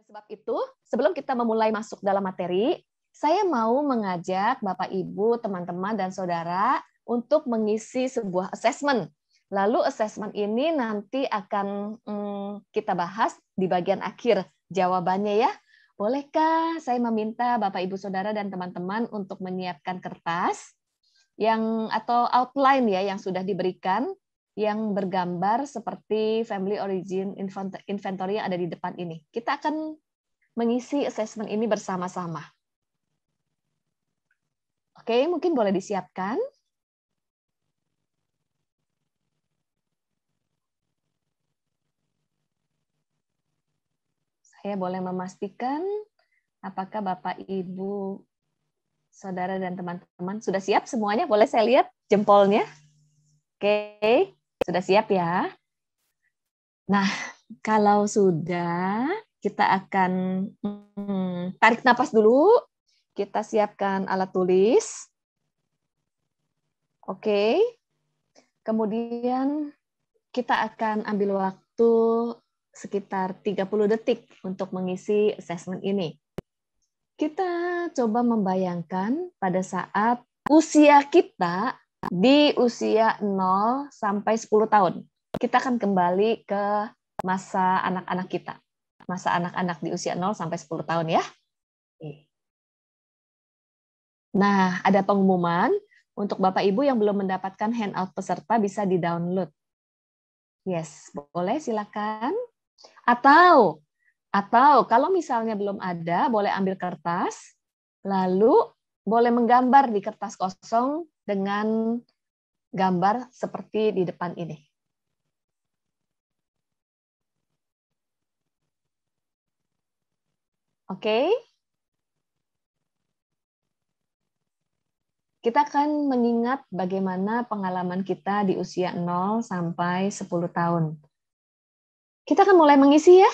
sebab itu, sebelum kita memulai masuk dalam materi, saya mau mengajak Bapak, Ibu, teman-teman, dan saudara untuk mengisi sebuah assessment. Lalu assessment ini nanti akan kita bahas di bagian akhir jawabannya ya. Bolehkah saya meminta Bapak, Ibu, saudara, dan teman-teman untuk menyiapkan kertas atau outline ya yang sudah diberikan yang bergambar seperti family origin inventory yang ada di depan ini. Kita akan mengisi assessment ini bersama-sama. Oke, mungkin boleh disiapkan. Saya boleh memastikan apakah Bapak, Ibu, saudara, dan teman-teman sudah siap semuanya? Boleh saya lihat jempolnya? Oke, sudah siap ya? Nah, kalau sudah, kita akan tarik napas dulu. Kita siapkan alat tulis. Oke. Kemudian kita akan ambil waktu sekitar 30 detik untuk mengisi assessment ini. Kita coba membayangkan pada saat usia kita di usia 0 sampai 10 tahun. Kita akan kembali ke masa anak-anak kita. Masa anak-anak di usia 0 sampai 10 tahun ya. Nah, ada pengumuman untuk Bapak Ibu yang belum mendapatkan handout peserta bisa di-download. Yes, boleh silakan. Atau kalau misalnya belum ada, boleh ambil kertas, lalu boleh menggambar di kertas kosong dengan gambar seperti di depan ini. Oke? Kita akan mengingat bagaimana pengalaman kita di usia 0 sampai 10 tahun. Kita akan mulai mengisi ya.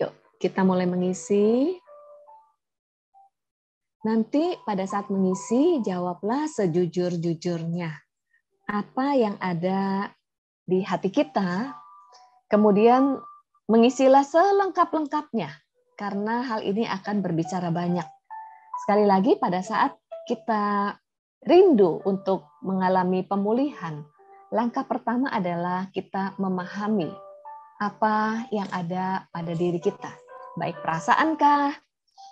Yuk, kita mulai mengisi. Nanti pada saat mengisi, jawablah sejujur-jujurnya. Apa yang ada di hati kita, kemudian mengisilah selengkap-lengkapnya, karena hal ini akan berbicara banyak. Sekali lagi, pada saat kita rindu untuk mengalami pemulihan, langkah pertama adalah kita memahami apa yang ada pada diri kita. Baik perasaankah,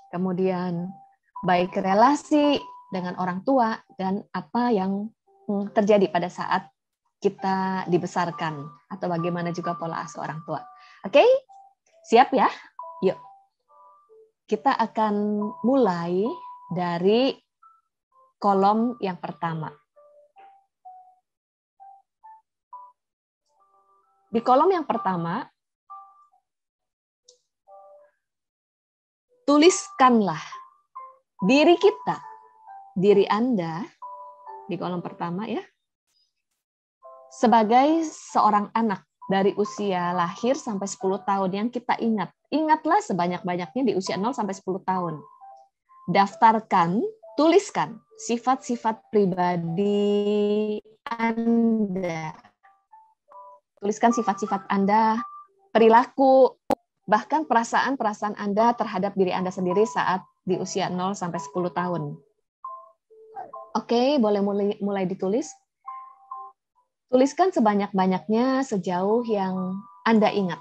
kemudian baik relasi dengan orang tua, dan apa yang terjadi pada saat kita dibesarkan, atau bagaimana juga pola asuh orang tua. Oke? Siap ya? Yuk. Kita akan mulai dari kolom yang pertama. Di kolom yang pertama, tuliskanlah diri kita, diri Anda, di kolom pertama ya, sebagai seorang anak dari usia lahir sampai 10 tahun yang kita ingat. Ingatlah sebanyak-banyaknya di usia 0 sampai 10 tahun. Daftarkan, tuliskan sifat-sifat pribadi Anda. Tuliskan sifat-sifat Anda, perilaku, bahkan perasaan-perasaan Anda terhadap diri Anda sendiri saat di usia 0 sampai 10 tahun. Oke, boleh mulai ditulis. Tuliskan sebanyak-banyaknya sejauh yang Anda ingat.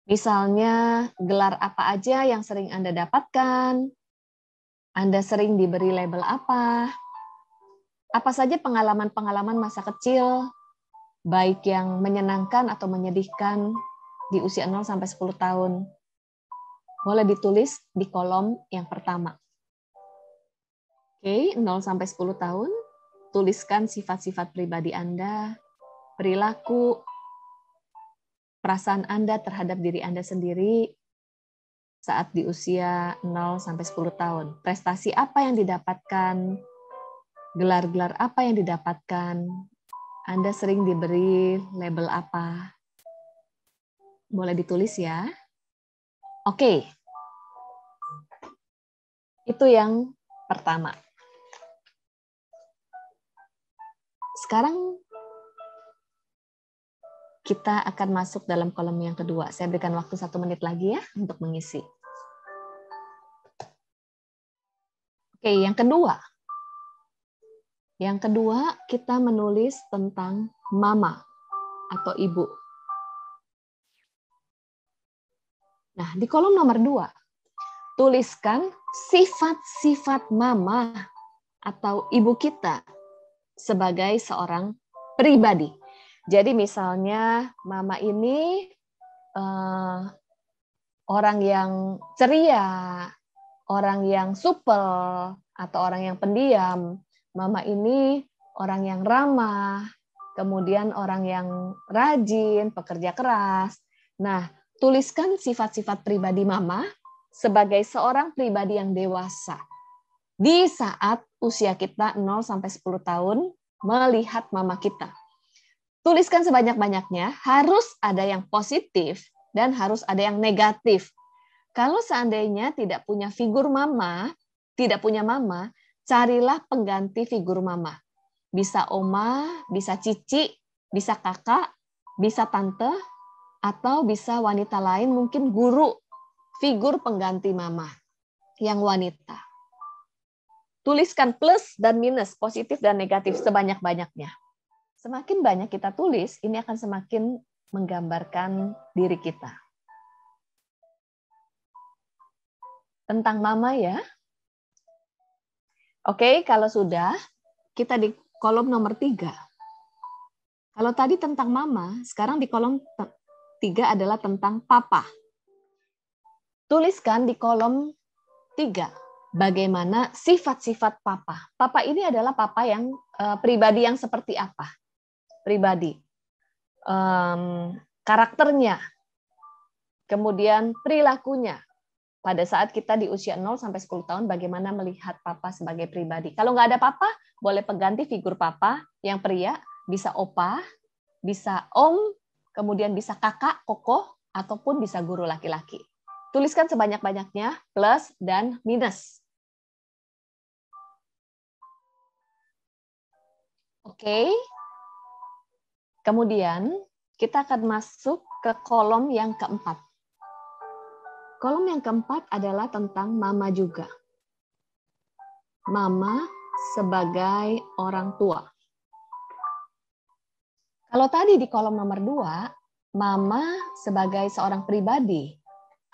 Misalnya, gelar apa aja yang sering Anda dapatkan, Anda sering diberi label apa saja pengalaman-pengalaman masa kecil, baik yang menyenangkan atau menyedihkan di usia 0 sampai 10 tahun. Boleh ditulis di kolom yang pertama. Oke, 0 sampai 10 tahun, tuliskan sifat-sifat pribadi Anda, perilaku, perasaan Anda terhadap diri Anda sendiri saat di usia 0 sampai 10 tahun. Prestasi apa yang didapatkan, gelar-gelar apa yang didapatkan, Anda sering diberi label apa. Boleh ditulis ya. Oke. Itu yang pertama. Sekarang kita akan masuk dalam kolom yang kedua. Saya berikan waktu 1 menit lagi ya untuk mengisi. Oke, yang kedua. Yang kedua, kita menulis tentang mama atau ibu. Nah, di kolom nomor 2, tuliskan sifat-sifat mama atau ibu kita sebagai seorang pribadi. Jadi misalnya mama ini orang yang ceria, orang yang supel, atau orang yang pendiam. Mama ini orang yang ramah, kemudian orang yang rajin, pekerja keras. Nah, tuliskan sifat-sifat pribadi mama sebagai seorang pribadi yang dewasa. Di saat usia kita 0 sampai 10 tahun melihat mama kita. Tuliskan sebanyak-banyaknya, harus ada yang positif dan harus ada yang negatif. Kalau seandainya tidak punya figur mama, tidak punya mama, carilah pengganti figur mama. Bisa oma, bisa cici, bisa kakak, bisa tante, atau bisa wanita lain, mungkin guru, figur pengganti mama yang wanita. Tuliskan plus dan minus, positif dan negatif sebanyak-banyaknya. Semakin banyak kita tulis, ini akan semakin menggambarkan diri kita. Tentang mama ya. Oke, kalau sudah, kita di kolom nomor 3. Kalau tadi tentang mama, sekarang di kolom 3 adalah tentang papa. Tuliskan di kolom 3, bagaimana sifat-sifat papa. Papa ini adalah papa yang pribadi yang seperti apa? Pribadi. Karakternya. Kemudian perilakunya. Pada saat kita di usia 0 sampai 10 tahun, bagaimana melihat papa sebagai pribadi. Kalau nggak ada papa, boleh pengganti figur papa yang pria, bisa opa, bisa om, kemudian bisa kakak, koko, ataupun bisa guru laki-laki. Tuliskan sebanyak-banyaknya, plus dan minus. Oke. Kemudian, kita akan masuk ke kolom yang keempat. Kolom yang keempat adalah tentang mama juga. Mama sebagai orang tua. Kalau tadi di kolom nomor 2, mama sebagai seorang pribadi,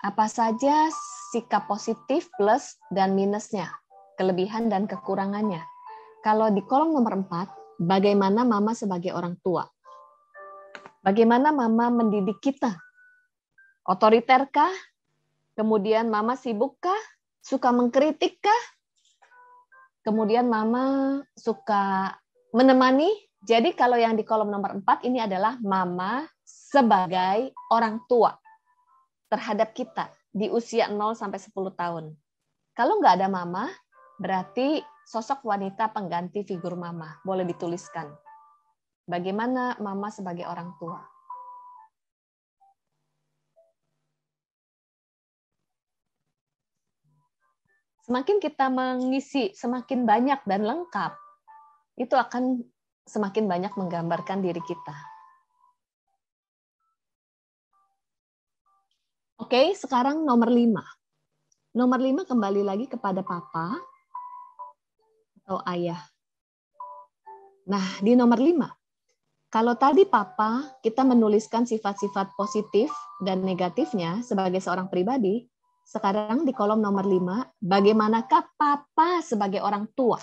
apa saja sikap positif plus dan minusnya, kelebihan dan kekurangannya. Kalau di kolom nomor 4, bagaimana mama sebagai orang tua. Bagaimana mama mendidik kita. Otoriterkah? Kemudian mama sibukkah? Suka mengkritikkah? Kemudian mama suka menemani. Jadi kalau yang di kolom nomor 4 ini adalah mama sebagai orang tua terhadap kita di usia 0 sampai 10 tahun. Kalau nggak ada mama, berarti sosok wanita pengganti figur mama. Boleh dituliskan. Bagaimana mama sebagai orang tua. Semakin kita mengisi semakin banyak dan lengkap, itu akan semakin banyak menggambarkan diri kita. Oke, sekarang nomor 5. Nomor 5 kembali lagi kepada papa atau ayah. Nah, di nomor 5, kalau tadi papa kita menuliskan sifat-sifat positif dan negatifnya sebagai seorang pribadi, sekarang di kolom nomor 5, bagaimanakah papa sebagai orang tua?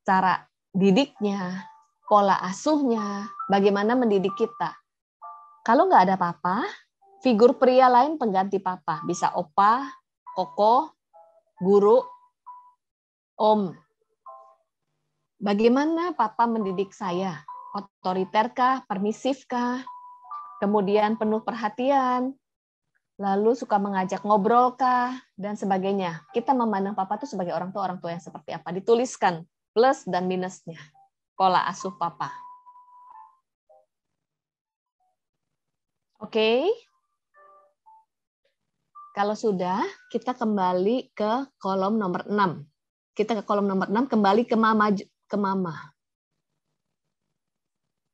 Cara didiknya, pola asuhnya, bagaimana mendidik kita. Kalau nggak ada papa, figur pria lain pengganti papa. Bisa opa, koko, guru, om. Bagaimana papa mendidik saya? Otoriterkah, permisifkah? Kemudian penuh perhatian, lalu suka mengajak ngobrolkah, dan sebagainya. Kita memandang papa itu sebagai orang tua yang seperti apa. Dituliskan plus dan minusnya. Pola asuh papa. Oke. Kalau sudah, kita kembali ke kolom nomor 6. Kita ke kolom nomor 6, kembali ke mama.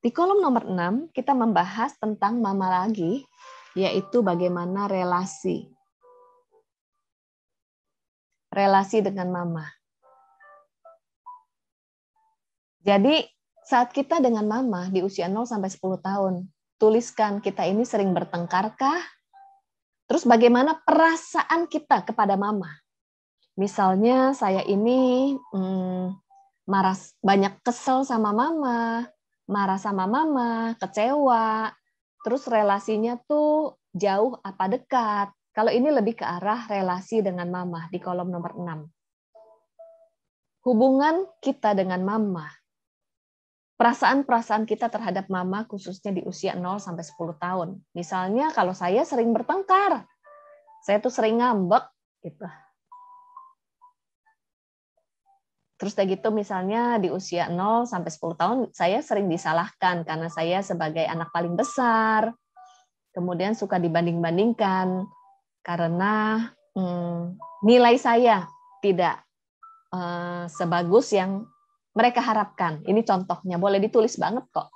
Di kolom nomor 6, kita membahas tentang mama lagi, yaitu bagaimana relasi. Relasi dengan mama. Jadi, saat kita dengan mama di usia 0 sampai 10 tahun, tuliskan kita ini sering bertengkarkah? Terus bagaimana perasaan kita kepada mama? Misalnya saya ini marah, banyak kesel sama mama, marah sama mama, kecewa, terus relasinya tuh jauh apa dekat. Kalau ini lebih ke arah relasi dengan mama di kolom nomor 6. Hubungan kita dengan mama. Perasaan-perasaan kita terhadap mama khususnya di usia 0 sampai 10 tahun. Misalnya kalau saya sering bertengkar, saya tuh sering ngambek gitu. Terus kayak gitu misalnya di usia 0 sampai 10 tahun saya sering disalahkan karena saya sebagai anak paling besar. Kemudian suka dibanding-bandingkan karena nilai saya tidak sebagus yang mereka harapkan. Ini contohnya, boleh ditulis banget kok.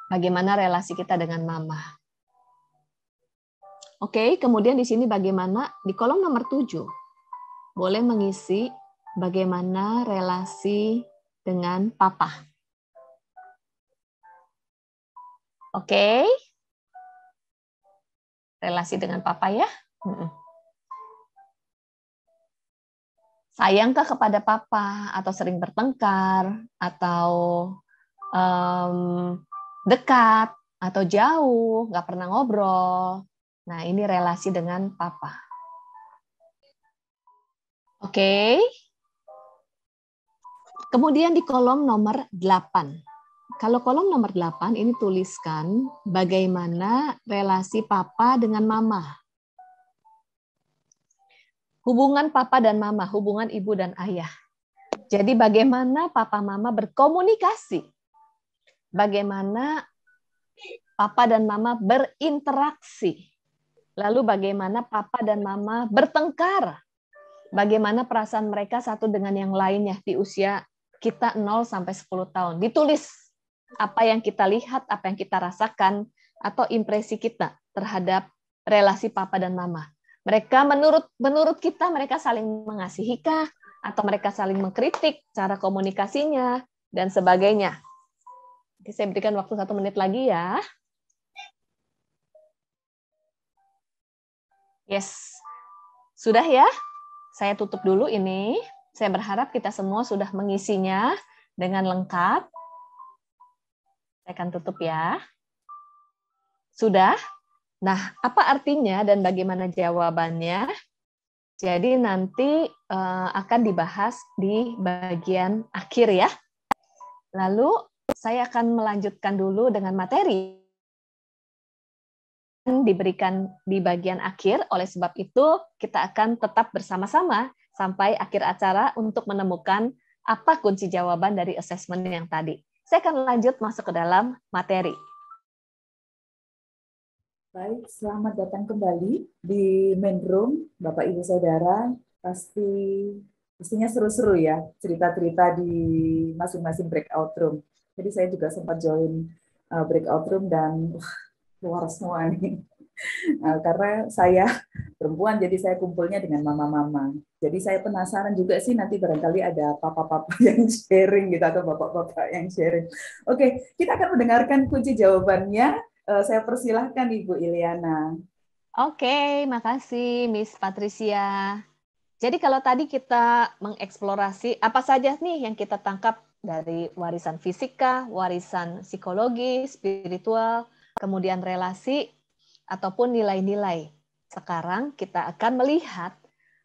Bagaimana relasi kita dengan mama. Oke, kemudian di sini bagaimana di kolom nomor 7 boleh mengisi bagaimana relasi dengan papa. Oke. Relasi dengan papa ya. Sayangkah kepada papa atau sering bertengkar atau dekat atau jauh, nggak pernah ngobrol. Nah, ini relasi dengan papa. Oke. Kemudian di kolom nomor 8. Kalau kolom nomor 8 ini tuliskan bagaimana relasi papa dengan mama. Hubungan papa dan mama, hubungan ibu dan ayah. Jadi bagaimana papa mama berkomunikasi. Bagaimana papa dan mama berinteraksi. Lalu bagaimana papa dan mama bertengkar. Bagaimana perasaan mereka satu dengan yang lainnya di usia kita 0 sampai 10 tahun. Ditulis apa yang kita lihat, apa yang kita rasakan, atau impresi kita terhadap relasi papa dan mama. Mereka menurut kita mereka saling mengasihi kah? Atau mereka saling mengkritik cara komunikasinya dan sebagainya. Oke, saya berikan waktu 1 menit lagi ya. Yes, sudah ya? Saya tutup dulu ini. Saya berharap kita semua sudah mengisinya dengan lengkap. Saya akan tutup ya. Sudah? Nah, apa artinya dan bagaimana jawabannya? Jadi nanti akan dibahas di bagian akhir ya. Lalu saya akan melanjutkan dulu dengan materi yang diberikan di bagian akhir. Oleh sebab itu, kita akan tetap bersama-sama sampai akhir acara untuk menemukan apa kunci jawaban dari asesmen yang tadi. Saya akan lanjut masuk ke dalam materi. Baik, selamat datang kembali di main room, Bapak Ibu Saudara. Pastinya seru-seru ya cerita-cerita di masing-masing breakout room. Jadi saya juga sempat join breakout room dan keluar semua nih. Karena saya perempuan, jadi saya kumpulnya dengan mama-mama. Jadi saya penasaran juga sih nanti barangkali ada papa-papa yang sharing gitu atau bapak-bapak yang sharing. Oke, kita akan mendengarkan kunci jawabannya. Saya persilahkan Ibu Iliana. Oke, makasih Miss Patricia. Jadi kalau tadi kita mengeksplorasi apa saja nih yang kita tangkap dari warisan fisika, warisan psikologi, spiritual, kemudian relasi, ataupun nilai-nilai. Sekarang kita akan melihat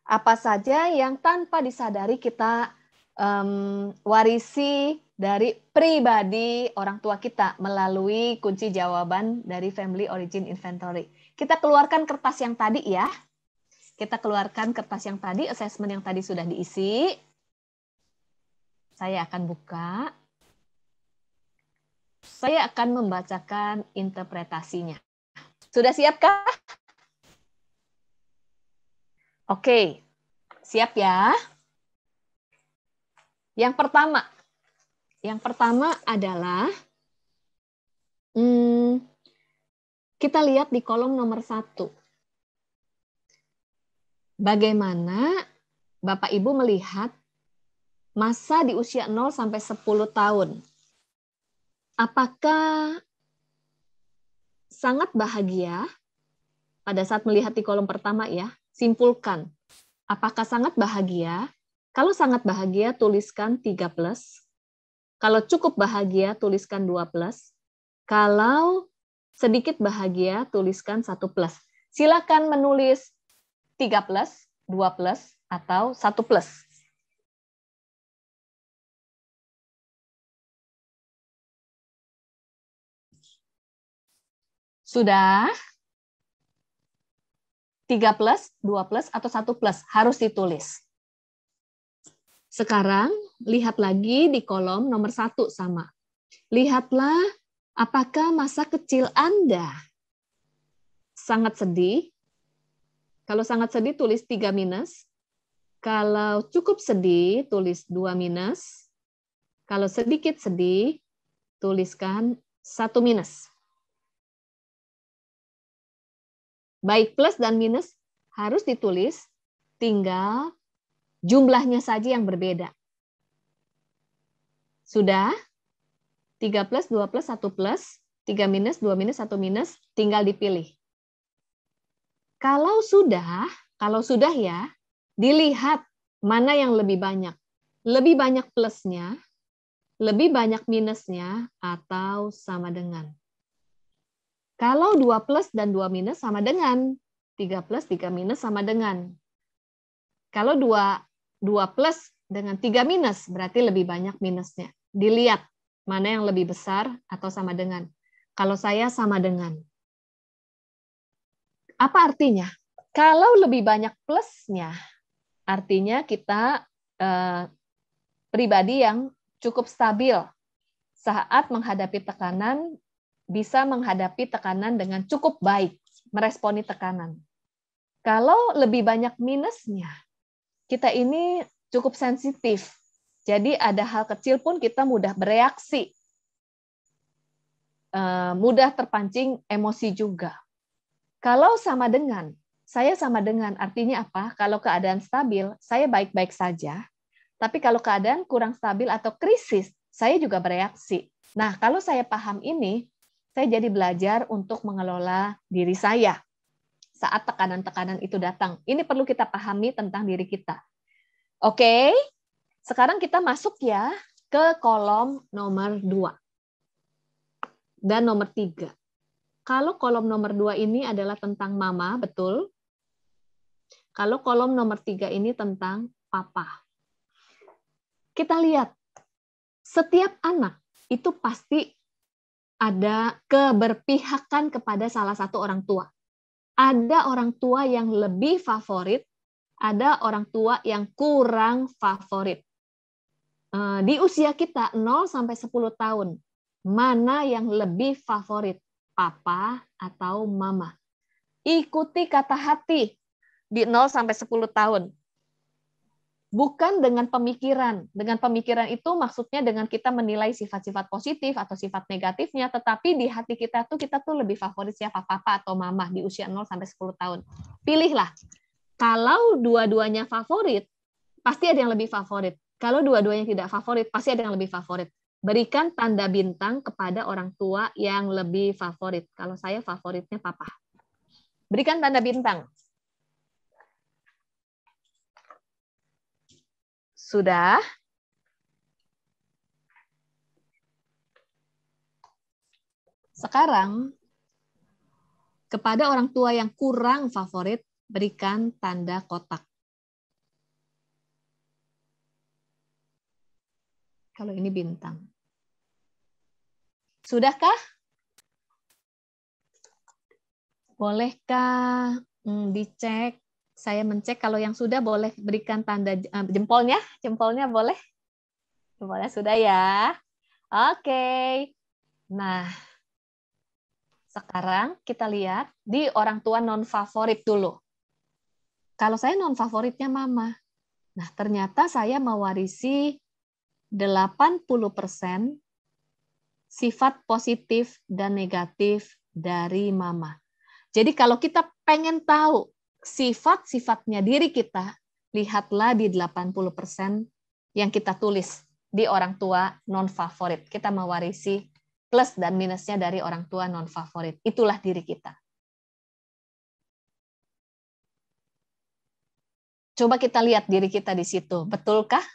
apa saja yang tanpa disadari kita warisi dari pribadi orang tua kita melalui kunci jawaban dari Family Origin Inventory. Kita keluarkan kertas yang tadi ya. Kita keluarkan kertas yang tadi, assessment yang tadi sudah diisi. Saya akan buka. Saya akan membacakan interpretasinya. Sudah siapkah? Oke, siap ya. Yang pertama adalah Kita lihat di kolom nomor 1. Bagaimana Bapak Ibu melihat masa di usia 0 sampai 10 tahun. Apakah sangat bahagia pada saat melihat di kolom pertama ya? Simpulkan. Apakah sangat bahagia? Kalau sangat bahagia, tuliskan 3+. Kalau cukup bahagia, tuliskan 2+. Kalau sedikit bahagia, tuliskan 1+. Silakan menulis 3+, 2+, atau 1+. Sudah? 3+, 2+, atau 1+, harus ditulis. Sekarang, lihat lagi di kolom nomor 1 sama. Lihatlah apakah masa kecil Anda sangat sedih. Kalau sangat sedih, tulis 3-. Kalau cukup sedih, tulis 2-. Kalau sedikit sedih, tuliskan 1-. Baik plus dan minus harus ditulis, tinggal jumlahnya saja yang berbeda. Sudah? 3+, 2+, 1+, 3-, 2-, 1-, tinggal dipilih. Kalau sudah ya, dilihat mana yang lebih banyak. Lebih banyak plusnya, lebih banyak minusnya, atau sama dengan. Kalau 2+ dan 2- sama dengan. 3+, 3- sama dengan. Kalau 2+ dengan 3- berarti lebih banyak minusnya. Dilihat mana yang lebih besar atau sama dengan. Kalau saya sama dengan. Apa artinya? Kalau lebih banyak plusnya, artinya kita pribadi yang cukup stabil saat menghadapi tekanan, bisa menghadapi tekanan dengan cukup baik, meresponi tekanan. Kalau lebih banyak minusnya, kita ini cukup sensitif. Jadi ada hal kecil pun kita mudah bereaksi, mudah terpancing emosi juga. Kalau sama dengan, saya sama dengan artinya apa? Kalau keadaan stabil, saya baik-baik saja. Tapi kalau keadaan kurang stabil atau krisis, saya juga bereaksi. Nah, kalau saya paham ini, saya jadi belajar untuk mengelola diri saya saat tekanan-tekanan itu datang. Ini perlu kita pahami tentang diri kita. Oke, sekarang kita masuk ya ke kolom nomor 2 dan nomor 3. Kalau kolom nomor 2 ini adalah tentang mama, betul. Kalau kolom nomor 3 ini tentang papa. Kita lihat, setiap anak itu pasti ada keberpihakan kepada salah satu orang tua. Ada orang tua yang lebih favorit, ada orang tua yang kurang favorit. Di usia kita 0 sampai 10 tahun, mana yang lebih favorit? Papa atau mama? Ikuti kata hati di 0 sampai 10 tahun. Bukan dengan pemikiran. Dengan pemikiran itu maksudnya dengan kita menilai sifat-sifat positif atau sifat negatifnya, tetapi di hati kita tuh lebih favorit siapa, papa atau mama di usia 0 sampai 10 tahun. Pilihlah. Kalau dua-duanya favorit, pasti ada yang lebih favorit. Kalau dua-duanya tidak favorit, pasti ada yang lebih favorit. Berikan tanda bintang kepada orang tua yang lebih favorit. Kalau saya favoritnya papa. Berikan tanda bintang. Sudah? Sekarang, kepada orang tua yang kurang favorit, berikan tanda kotak. Kalau ini bintang. Sudahkah? Bolehkah dicek? Saya mencek, kalau yang sudah boleh berikan tanda jempolnya. Jempolnya boleh? Jempolnya sudah ya. Oke. Nah, sekarang kita lihat di orang tua non-favorit dulu. Kalau saya non-favoritnya mama. Nah, ternyata saya mewarisi 80% sifat positif dan negatif dari mama. Jadi kalau kita pengen tahu sifat-sifatnya diri kita, lihatlah di 80% yang kita tulis di orang tua non-favorit. Kita mewarisi plus dan minusnya dari orang tua non-favorit. Itulah diri kita. Coba kita lihat diri kita di situ. Betulkah?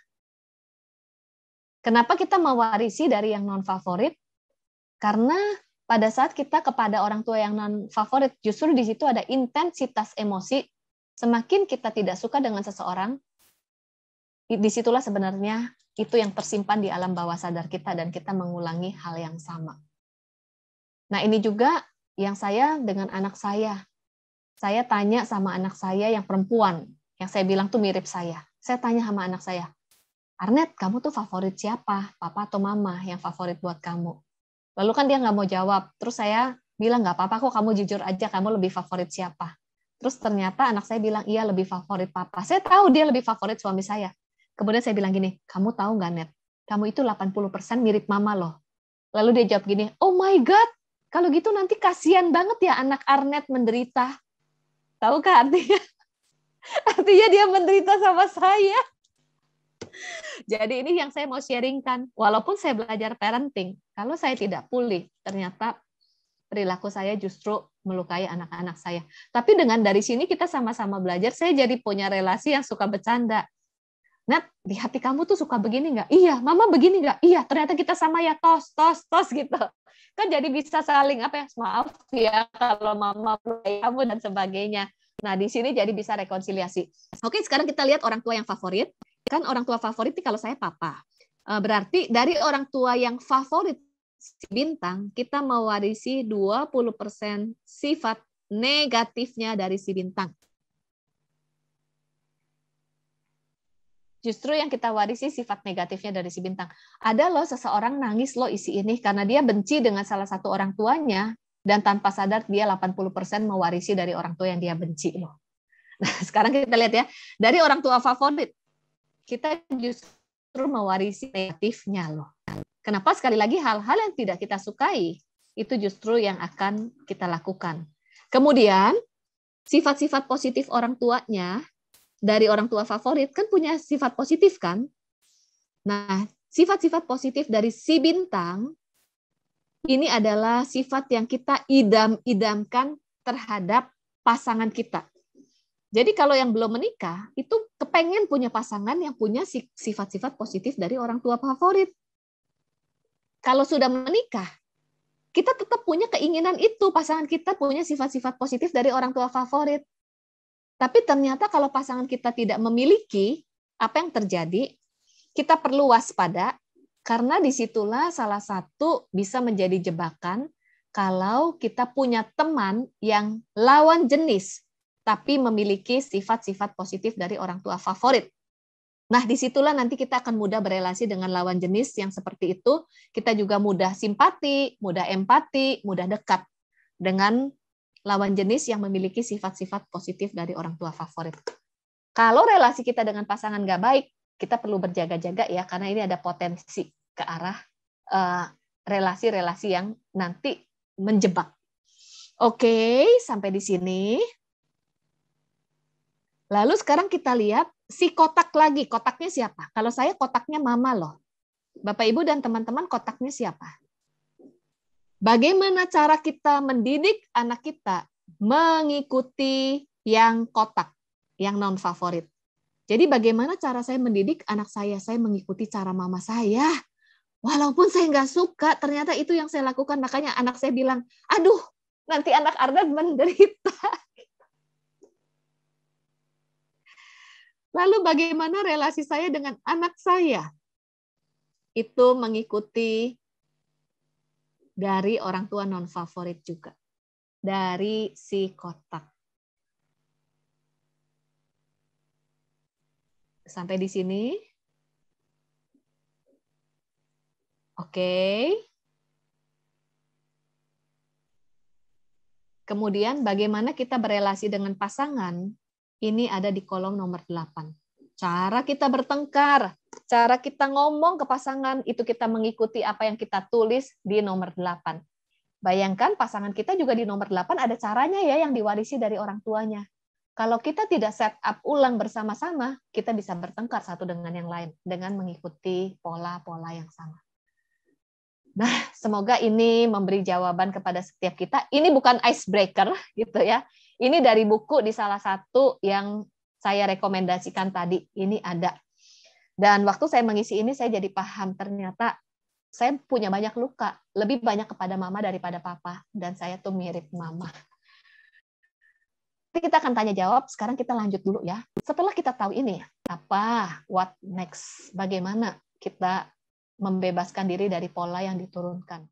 Kenapa kita mewarisi dari yang non-favorit? Karena pada saat kita kepada orang tua yang non-favorit, justru di situ ada intensitas emosi. Semakin kita tidak suka dengan seseorang, disitulah sebenarnya itu yang tersimpan di alam bawah sadar kita dan kita mengulangi hal yang sama. Nah, ini juga yang saya dengan anak saya. Saya tanya sama anak saya yang perempuan, yang saya bilang tuh mirip saya. Saya tanya sama anak saya, Arnet, kamu tuh favorit siapa? Papa atau mama yang favorit buat kamu? Lalu kan dia nggak mau jawab. Terus saya bilang, nggak apa-apa kok, kamu jujur aja, kamu lebih favorit siapa? Terus ternyata anak saya bilang, iya lebih favorit papa. Saya tahu dia lebih favorit suami saya. Kemudian saya bilang gini, kamu tahu nggak, Net? Kamu itu 80% mirip mama loh. Lalu dia jawab gini, oh my God, kalau gitu nanti kasihan banget ya anak Arnet menderita. Tahukah artinya? Artinya dia menderita sama saya. Jadi ini yang saya mau sharingkan. Walaupun saya belajar parenting, kalau saya tidak pulih, ternyata perilaku saya justru melukai anak-anak saya. Tapi dengan dari sini kita sama-sama belajar, saya jadi punya relasi yang suka bercanda. Nat, di hati kamu tuh suka begini nggak? Iya, mama begini nggak? Iya, ternyata kita sama ya, tos gitu. Kan jadi bisa saling maaf ya kalau mama melukai kamu dan sebagainya. Nah, di sini jadi bisa rekonsiliasi. Oke, sekarang kita lihat orang tua yang favorit. Kan orang tua favorit kalau saya papa. Berarti dari orang tua yang favorit si bintang, kita mewarisi 20% sifat negatifnya dari si bintang. Justru yang kita warisi sifat negatifnya dari si bintang. Ada loh seseorang nangis loh isi ini karena dia benci dengan salah satu orang tuanya dan tanpa sadar dia 80% mewarisi dari orang tua yang dia benci loh. Nah, sekarang kita lihat ya, dari orang tua favorit kita justru mewarisi negatifnya loh. Kenapa? Sekali lagi hal-hal yang tidak kita sukai itu justru yang akan kita lakukan. Kemudian sifat-sifat positif orang tuanya dari orang tua favorit kan punya sifat positif kan? Nah, sifat-sifat positif dari si bintang ini adalah sifat yang kita idam-idamkan terhadap pasangan kita. Jadi kalau yang belum menikah, itu kepengen punya pasangan yang punya sifat-sifat positif dari orang tua favorit. Kalau sudah menikah, kita tetap punya keinginan itu, pasangan kita punya sifat-sifat positif dari orang tua favorit. Tapi ternyata kalau pasangan kita tidak memiliki, apa yang terjadi? Kita perlu waspada, karena disitulah salah satu bisa menjadi jebakan kalau kita punya teman yang lawan jenis, tapi memiliki sifat-sifat positif dari orang tua favorit. Nah, disitulah nanti kita akan mudah berelasi dengan lawan jenis yang seperti itu. Kita juga mudah simpati, mudah empati, mudah dekat dengan lawan jenis yang memiliki sifat-sifat positif dari orang tua favorit. Kalau relasi kita dengan pasangan nggak baik, kita perlu berjaga-jaga ya, karena ini ada potensi ke arah relasi-relasi yang nanti menjebak. Oke, sampai di sini. Lalu sekarang kita lihat si kotak lagi. Kotaknya siapa? Kalau saya kotaknya mama loh. Bapak, Ibu, dan teman-teman kotaknya siapa? Bagaimana cara kita mendidik anak kita mengikuti yang kotak, yang non-favorit? Jadi bagaimana cara saya mendidik anak saya? Saya mengikuti cara mama saya. Walaupun saya nggak suka, ternyata itu yang saya lakukan. Makanya anak saya bilang, aduh, nanti anak Arda menderita. Lalu bagaimana relasi saya dengan anak saya? Itu mengikuti dari orang tua non-favorit juga. Dari si kotak. Sampai di sini. Oke. Kemudian bagaimana kita berelasi dengan pasangan? Ini ada di kolom nomor 8. Cara kita bertengkar, cara kita ngomong ke pasangan, itu kita mengikuti apa yang kita tulis di nomor 8. Bayangkan pasangan kita juga di nomor 8 ada caranya ya yang diwarisi dari orang tuanya. Kalau kita tidak set up ulang bersama-sama, kita bisa bertengkar satu dengan yang lain dengan mengikuti pola-pola yang sama. Nah, semoga ini memberi jawaban kepada setiap kita. Ini bukan icebreaker gitu ya. Ini dari buku di salah satu yang saya rekomendasikan tadi. Ini ada. Dan waktu saya mengisi ini saya jadi paham ternyata saya punya banyak luka, lebih banyak kepada mama daripada papa, dan saya tuh mirip mama. Tapi kita akan tanya jawab, sekarang kita lanjut dulu ya. Setelah kita tahu ini, apa, what next, bagaimana kita membebaskan diri dari pola yang diturunkan.